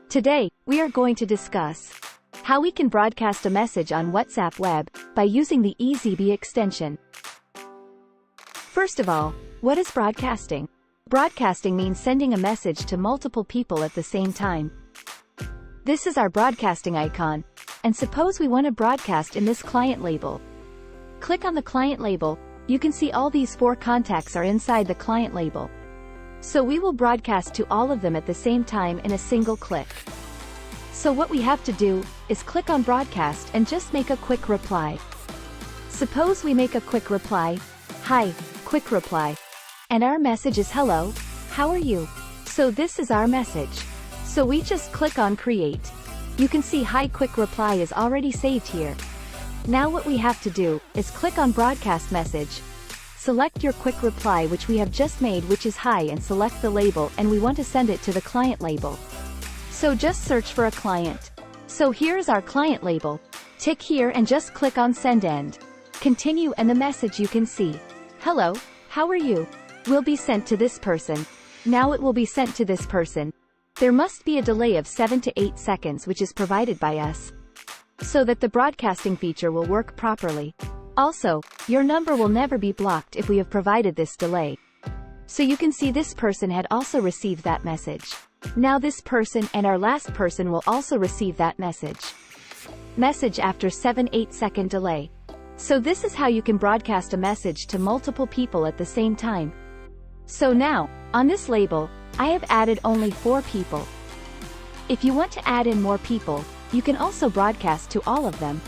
Today, we are going to discuss how we can broadcast a message on WhatsApp web by using the Eazybe extension. First of all, what is broadcasting? Broadcasting means sending a message to multiple people at the same time. This is our broadcasting icon, and suppose we want to broadcast in this client label. Click on the client label. You can see all these 4 contacts are inside the client label. So we will broadcast to all of them at the same time in a single click. So what we have to do is click on broadcast and just make a quick reply. Suppose we make a quick reply, "Hi, quick reply." And our message is "Hello, how are you?" So this is our message. So we just click on create. You can see "Hi, quick reply" is already saved here. Now what we have to do is click on broadcast message. Select your quick reply which we have just made, which is "Hi," and select the label, and we want to send it to the client label. So just search for a client. So here is our client label. Tick here and just click on send end. Continue, and the message you can see, "Hello, how are you?" will be sent to this person. Now it will be sent to this person. There must be a delay of 7 to 8 seconds which is provided by us, so that the broadcasting feature will work properly. Also, your number will never be blocked if we have provided this delay. So you can see this person had also received that message. Now this person and our last person will also receive that message. Message after 7-8 second delay. So this is how you can broadcast a message to multiple people at the same time. So now, on this label, I have added only 4 people. If you want to add in more people, you can also broadcast to all of them.